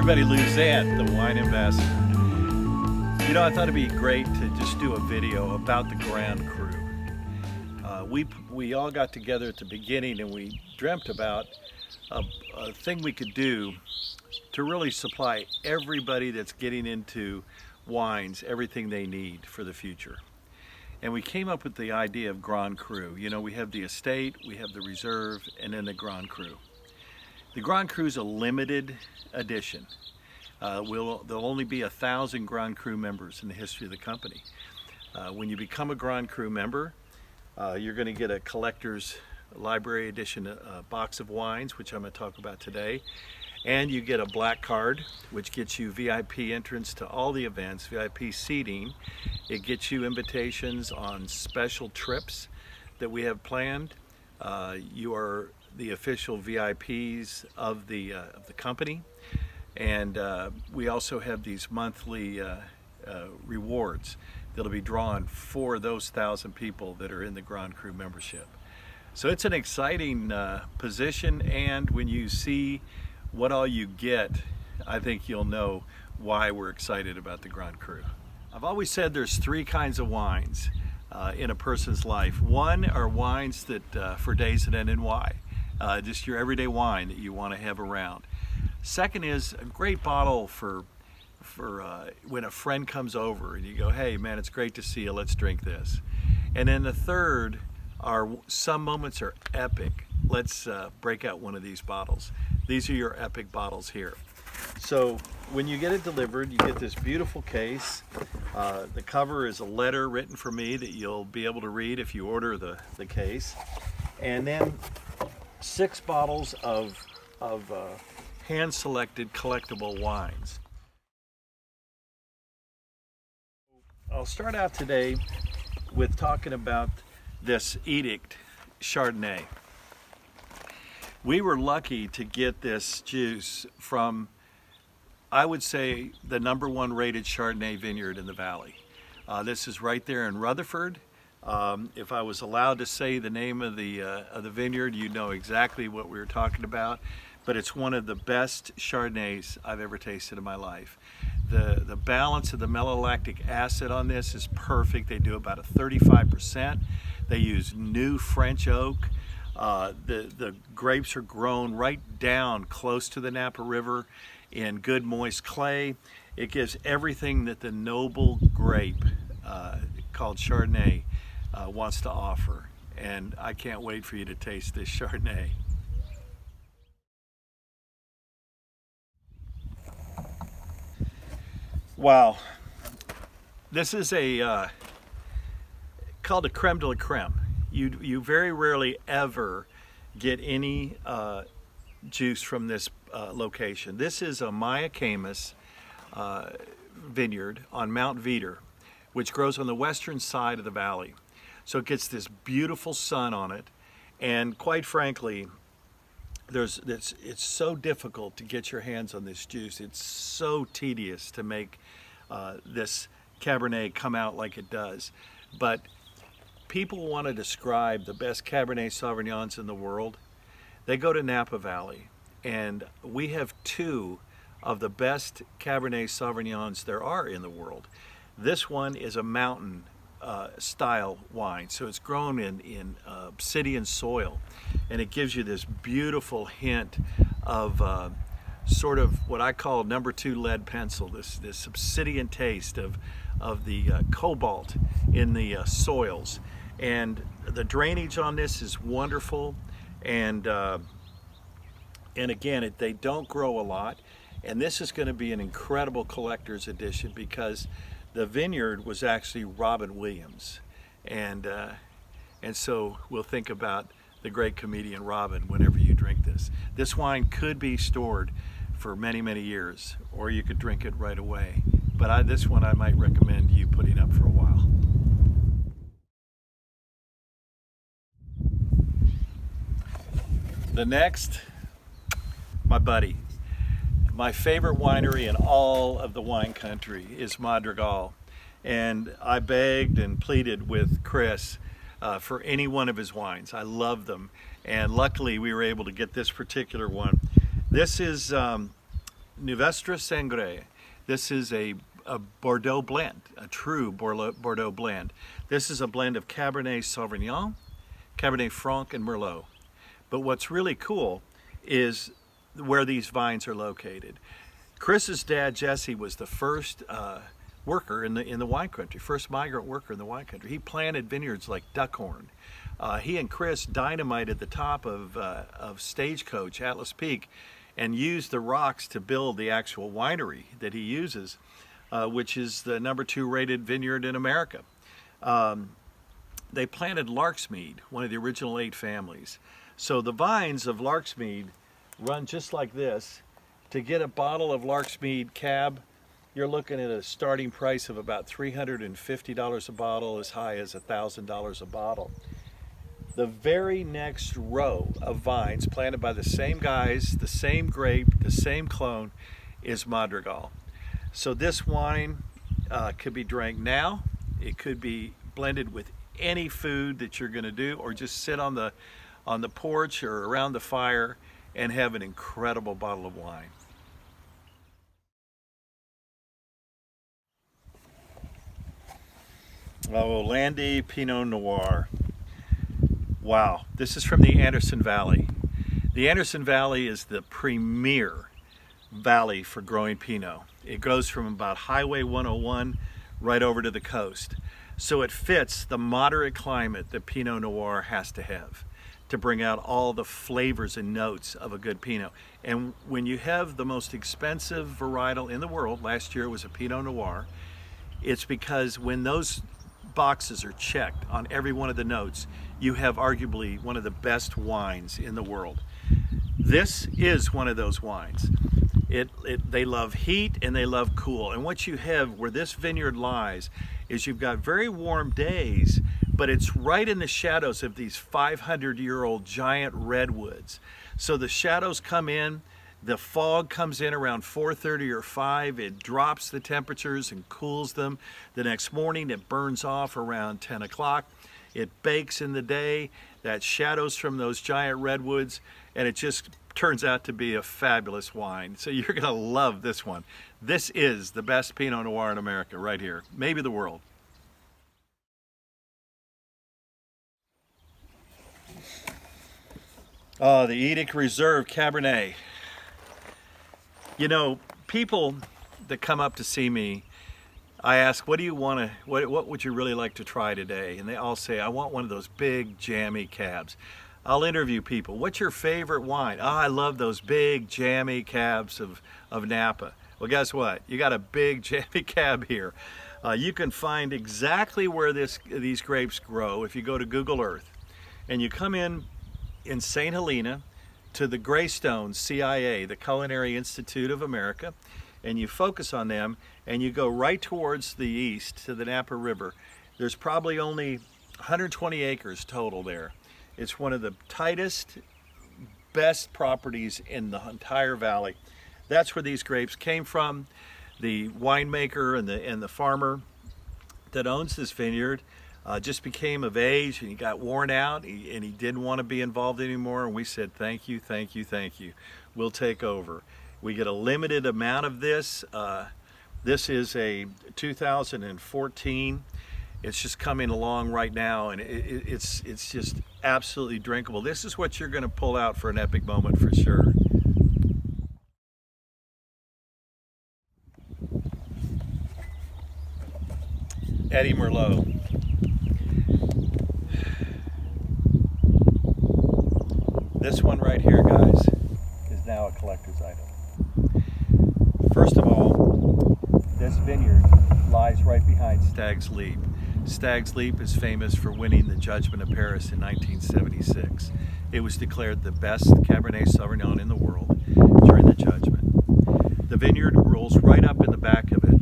everybody, Luzette, the wine ambassador. You know, I thought it'd be great to just do a video about the Grand Cru. We all got together at the beginning and we dreamt about a thing we could do to really supply everybody that's getting into wines everything they need for the future. And we came up with the idea of Grand Cru. You know, we have the estate, we have the reserve, and then the Grand Cru. The Grand Cru is a limited edition. There'll only be 1,000 Grand Cru members in the history of the company. When you become a Grand Cru member, you're going to get a collector's library edition box of wines, which I'm going to talk about today. And you get a black card, which gets you VIP entrance to all the events, VIP seating. It gets you invitations on special trips that we have planned. You are the official VIPs of the company. And we also have these monthly rewards that'll be drawn for those 1,000 people that are in the Grand Cru membership. So it's an exciting position, and when you see what all you get, I think you'll know why we're excited about the Grand Cru. I've always said there's 3 kinds of wines in a person's life. One are wines that for days that end in Y, just your everyday wine that you want to have around. Second is a great bottle for when a friend comes over and you go, hey man, it's great to see you, let's drink this. And then the third are some moments are epic. Let's break out one of these bottles. These are your epic bottles here. So when you get it delivered, you get this beautiful case. The cover is a letter written for me that you'll be able to read if you order the case. And then 6 bottles of hand-selected collectible wines. I'll start out today with talking about this Edict Chardonnay. We were lucky to get this juice from, I would say, the #1 rated Chardonnay vineyard in the valley. This is right there in Rutherford. If I was allowed to say the name of the vineyard, you'd know exactly what we were talking about. But it's one of the best Chardonnays I've ever tasted in my life. The balance of the malolactic acid on this is perfect. They do about a 35%. They use new French oak. The grapes are grown right down close to the Napa River in good moist clay. It gives everything that the noble grape called Chardonnay wants to offer. And I can't wait for you to taste this Chardonnay. Wow, this is called a creme de la creme. You very rarely ever get any juice from this location. This is a Maya Camus vineyard on Mount Veeder, which grows on the western side of the valley. So it gets this beautiful sun on it, and quite frankly, it's so difficult to get your hands on this juice. It's so tedious to make this Cabernet come out like it does. But people want to describe the best Cabernet Sauvignons in the world. They go to Napa Valley, and we have 2 of the best Cabernet Sauvignons there are in the world. This one is a mountain style wine, so it's grown in obsidian soil, and it gives you this beautiful hint of sort of what I call #2 lead pencil, this obsidian taste of the cobalt in the soils. And the drainage on this is wonderful, and again, they don't grow a lot, and this is going to be an incredible collector's edition because the vineyard was actually Robin Williams, and so we'll think about the great comedian Robin whenever you drink this. This wine could be stored for many, many years, or you could drink it right away. But this one I might recommend you putting up for a while. The next, my buddy. My favorite winery in all of the wine country is Madrigal, and I begged and pleaded with Chris for any one of his wines. I love them, and luckily we were able to get this particular one. This is Nuestra Sangre. This is a Bordeaux blend, a true Bordeaux blend. This is a blend of Cabernet Sauvignon, Cabernet Franc, and Merlot. But what's really cool is where these vines are located. Chris's dad, Jesse, was the first worker in the wine country, first migrant worker in the wine country. He planted vineyards like Duckhorn. He and Chris dynamited the top of Stagecoach, Atlas Peak, and used the rocks to build the actual winery that he uses, which is the #2 rated vineyard in America. They planted Larksmead, one of the original 8 families. So the vines of Larksmead run just like this. To get a bottle of Larksmead Cab, you're looking at a starting price of about $350 a bottle, as high as $1,000 a bottle. The very next row of vines planted by the same guys, the same grape, the same clone, is Madrigal. So this wine could be drank now. It could be blended with any food that you're going to do, or just sit on the porch or around the fire and have an incredible bottle of wine. Oh, Landy Pinot Noir. Wow, this is from the Anderson Valley. The Anderson Valley is the premier valley for growing Pinot. It goes from about Highway 101 right over to the coast. So it fits the moderate climate that Pinot Noir has to have to bring out all the flavors and notes of a good Pinot. And when you have the most expensive varietal in the world, last year it was a Pinot Noir, it's because when those boxes are checked on every one of the notes, you have arguably one of the best wines in the world. This is one of those wines. They love heat and they love cool. And what you have where this vineyard lies is you've got very warm days, but it's right in the shadows of these 500-year-old giant redwoods. So the shadows come in, the fog comes in around 4:30 or 5, it drops the temperatures and cools them. The next morning it burns off around 10 o'clock. It bakes in the day, that shadows from those giant redwoods, and it just turns out to be a fabulous wine. So you're gonna love this one. This is the best Pinot Noir in America right here, maybe the world. Oh, the Edic Reserve Cabernet. You know, people that come up to see me, I ask, what would you really like to try today? And they all say, I want one of those big jammy cabs. I'll interview people. What's your favorite wine? Oh, I love those big jammy cabs of Napa. Well, guess what? You got a big jammy cab here. You can find exactly where these grapes grow if you go to Google Earth. And you come in St. Helena to the Greystone CIA, the Culinary Institute of America, and you focus on them and you go right towards the east to the Napa River. There's probably only 120 acres total there. It's one of the tightest, best properties in the entire valley. That's where these grapes came from. The winemaker and the farmer that owns this vineyard just became of age, and he got worn out, and he didn't want to be involved anymore, and we said, thank you, thank you, thank you. We'll take over. We get a limited amount of this. This is a 2014. It's just coming along right now, and it's just absolutely drinkable. This is what you're going to pull out for an epic moment for sure. Eddie Merlot. This one right here, guys, is now a collector's item. First of all, this vineyard lies right behind Stag's Leap. Stag's Leap is famous for winning the Judgment of Paris in 1976. It was declared the best Cabernet Sauvignon in the world during the judgment. The vineyard rolls right up in the back of it,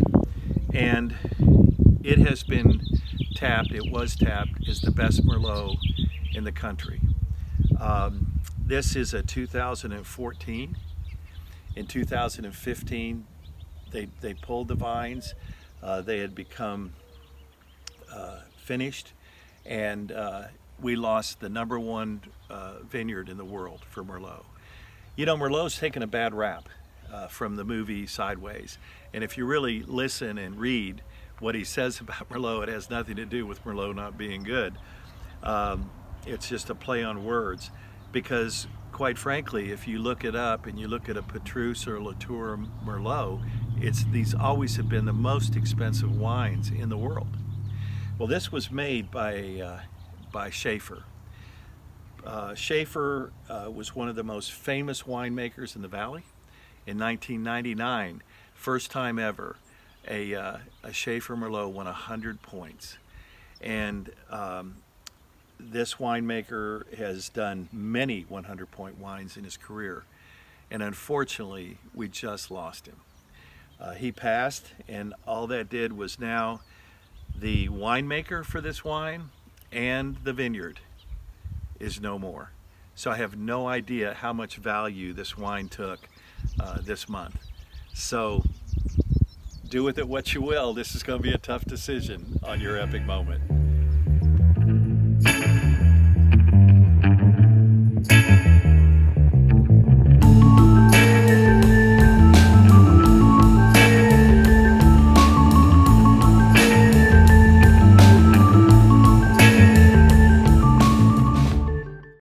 and it has been tapped, it was tapped, as the best Merlot in the country. This is a 2014. In 2015, they pulled the vines. They had become finished, and we lost the #1 vineyard in the world for Merlot. You know, Merlot's taken a bad rap. from the movie Sideways. And if you really listen and read what he says about Merlot, it has nothing to do with Merlot not being good. It's just a play on words, because quite frankly, if you look it up and you look at a Petrus or Latour Merlot, these always have been the most expensive wines in the world. Well, this was made by Schaefer. Schaefer was one of the most famous winemakers in the Valley. In 1999, first time ever, a Schaefer Merlot won 100 points. And this winemaker has done many 100-point wines in his career. And unfortunately, we just lost him. He passed, and all that did was now the winemaker for this wine and the vineyard is no more. So I have no idea how much value this wine took this month. So do with it what you will. This is going to be a tough decision on your epic moment.